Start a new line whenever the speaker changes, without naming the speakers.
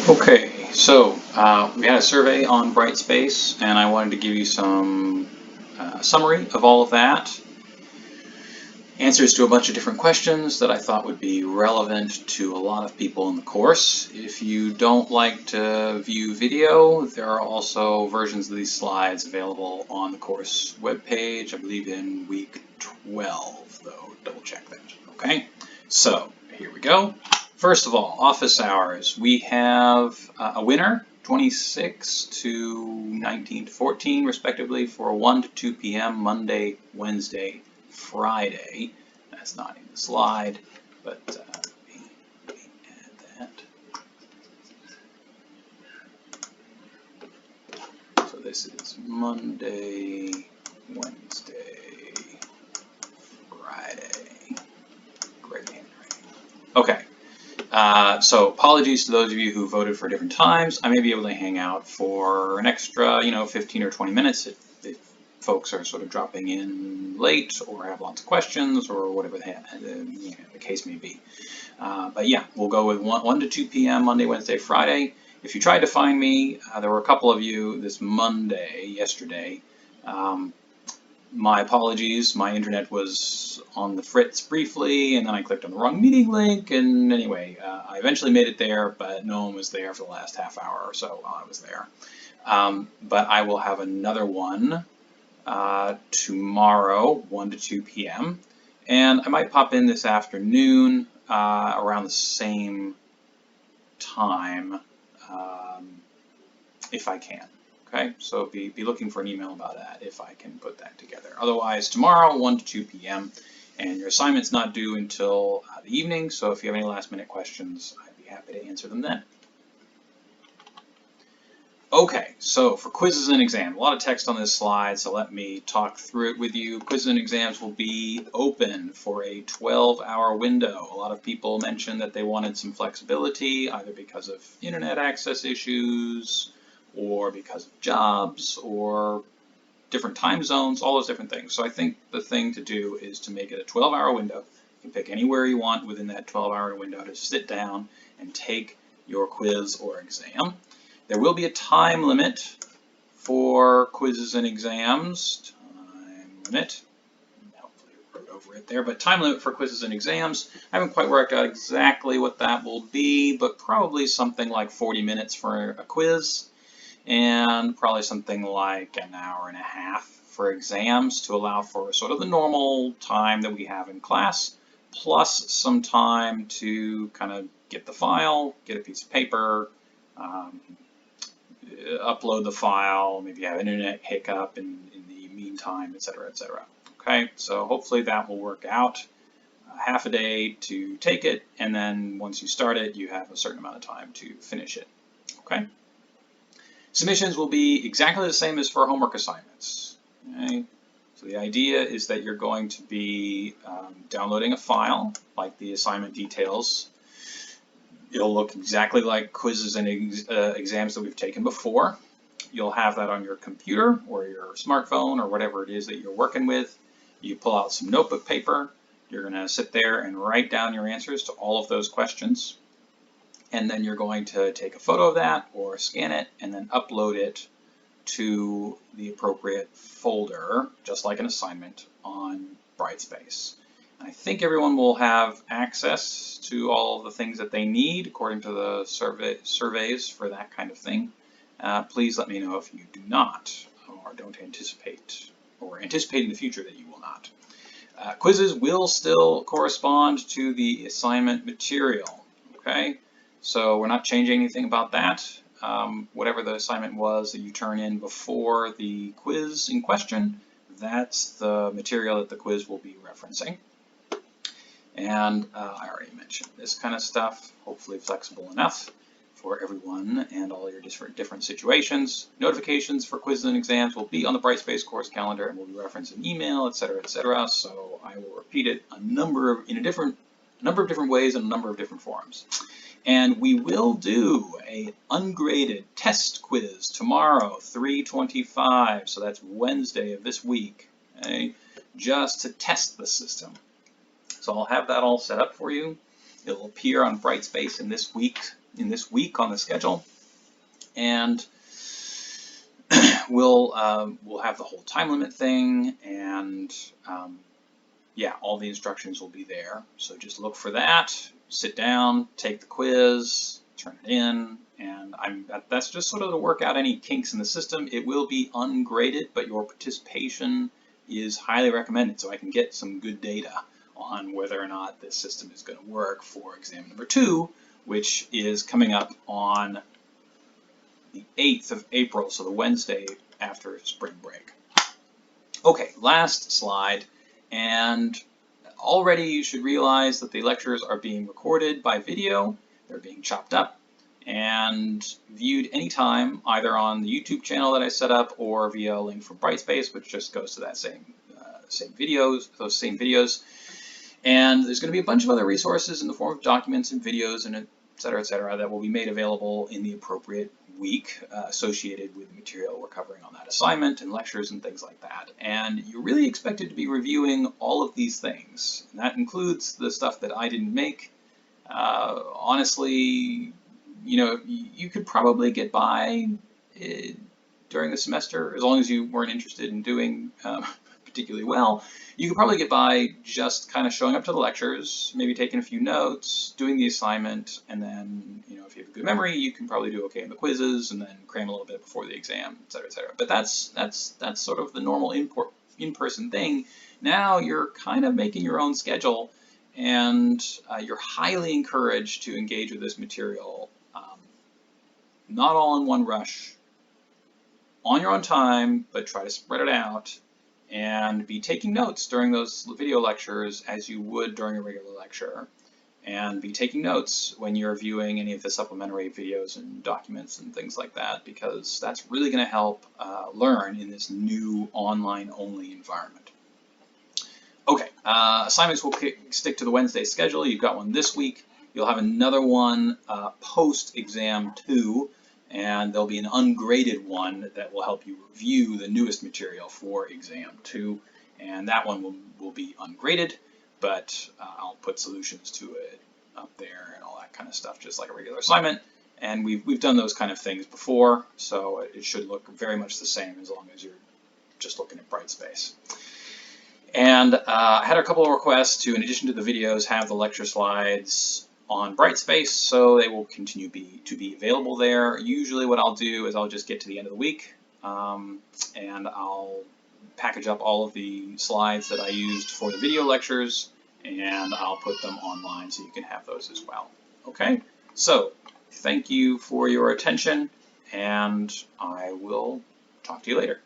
Okay, so we had a survey on Brightspace, and I wanted to give you some summary of all of that. Answers to a bunch of different questions that I thought would be relevant to a lot of people in the course. If you don't like to view video, there are also versions of these slides available on the course webpage, I believe in week 12, though double check that. Okay, so here we go. First of all, office hours. We have a winner, 26 to 19 to 14 respectively, for 1 to 2 p.m. Monday, Wednesday, Friday. That's not in the slide, but let me add that. So this is Monday, Wednesday, Friday. Great handwriting. Okay. So apologies to those of you who voted for different times. I may be able to hang out for an extra, 15 or 20 minutes if folks are sort of dropping in late or have lots of questions or whatever the case may be. But yeah, we'll go with 1 to 2 p.m. Monday, Wednesday, Friday. If you tried to find me, there were a couple of you this yesterday. My apologies, my internet was on the fritz briefly, and then I clicked on the wrong meeting link, and anyway, I eventually made it there, but no one was there for the last half hour or so while I was there. But I will have another one tomorrow, 1 to 2 p.m., and I might pop in this afternoon around the same time if I can. Okay, so be looking for an email about that if I can put that together. Otherwise, tomorrow, 1 to 2 p.m., and your assignment's not due until the evening, so if you have any last-minute questions, I'd be happy to answer them then. Okay, so for quizzes and exams, a lot of text on this slide, so let me talk through it with you. Quizzes and exams will be open for a 12-hour window. A lot of people mentioned that they wanted some flexibility, either because of internet access issues, or because of jobs, or different time zones, all those different things. So I think the thing to do is to make it a 12-hour window. You can pick anywhere you want within that 12-hour window to sit down and take your quiz or exam. There will be a time limit for quizzes and exams. Time limit. Hopefully I wrote over it there, but time limit for quizzes and exams. I haven't quite worked out exactly what that will be, but probably something like 40 minutes for a quiz, and probably something like an hour and a half for exams to allow for sort of the normal time that we have in class, plus some time to kind of get the file, get a piece of paper, upload the file, maybe have an internet hiccup in the meantime, etc., etc. Okay, so hopefully that will work out. Half a day to take it, and then once you start it, you have a certain amount of time to finish it. Okay. Submissions will be exactly the same as for homework assignments. Okay? So the idea is that you're going to be downloading a file, like the assignment details. It'll look exactly like quizzes and exams that we've taken before. You'll have that on your computer or your smartphone or whatever it is that you're working with. You pull out some notebook paper. You're going to sit there and write down your answers to all of those questions. And then you're going to take a photo of that or scan it and then upload it to the appropriate folder, just like an assignment on Brightspace. I think everyone will have access to all of the things that they need according to the surveys for that kind of thing. Please let me know if you do not or don't anticipate or anticipate in the future that you will not. Quizzes will still correspond to the assignment material. Okay, so we're not changing anything about that. Whatever the assignment was that you turn in before the quiz in question, that's the material that the quiz will be referencing. And I already mentioned this kind of stuff, hopefully flexible enough for everyone and all your different situations. Notifications for quizzes and exams will be on the Brightspace course calendar and will be referenced in email, etc., etc. So I will repeat it in a number of different ways and a number of different forms. And we will do an ungraded test quiz tomorrow, 3/25. So that's Wednesday of this week, okay, just to test the system. So I'll have that all set up for you. It'll appear on Brightspace in this week in this week on the schedule, and we'll have the whole time limit thing, and yeah, all the instructions will be there. So just look for that, sit down, take the quiz, turn it in, and that's just sort of to work out any kinks in the system. It will be ungraded, but your participation is highly recommended, so I can get some good data on whether or not this system is going to work for exam number 2, which is coming up on the 8th of April, so the Wednesday after spring break. Okay, last slide, and already you should realize that the lectures are being recorded by video. They're being chopped up and viewed anytime, either on the YouTube channel that I set up or via a link from Brightspace, which just goes to that same videos, those same videos. And there's going to be a bunch of other resources in the form of documents and videos and et cetera, that will be made available in the appropriate week associated with the material we're covering on that assignment and lectures and things like that. And you're really expected to be reviewing all of these things. And that includes the stuff that I didn't make. Honestly, you know, you could probably get by during the semester, as long as you weren't interested in doing particularly well. You could probably get by just kind of showing up to the lectures, maybe taking a few notes, doing the assignment, and then, you know, if you have a good memory, you can probably do okay in the quizzes, and then cram a little bit before the exam, et cetera, et cetera. But that's sort of the normal in-person thing. Now you're kind of making your own schedule, and you're highly encouraged to engage with this material, not all in one rush, on your own time, but try to spread it out, and be taking notes during those video lectures as you would during a regular lecture, and be taking notes when you're viewing any of the supplementary videos and documents and things like that, because that's really going to help learn in this new online-only environment. Okay, assignments will stick to the Wednesday schedule. You've got one this week. You'll have another one post-exam 2, and there'll be an ungraded one that will help you review the newest material for exam 2, and that one will be ungraded, but I'll put solutions to it up there and all that kind of stuff, just like a regular assignment. And we've done those kind of things before, so it should look very much the same as long as you're just looking at Brightspace. And I had a couple of requests to, in addition to the videos, have the lecture slides on Brightspace, so they will continue to be available there. Usually what I'll do is I'll just get to the end of the week, and I'll package up all of the slides that I used for the video lectures, and I'll put them online so you can have those as well. Okay, so thank you for your attention, and I will talk to you later.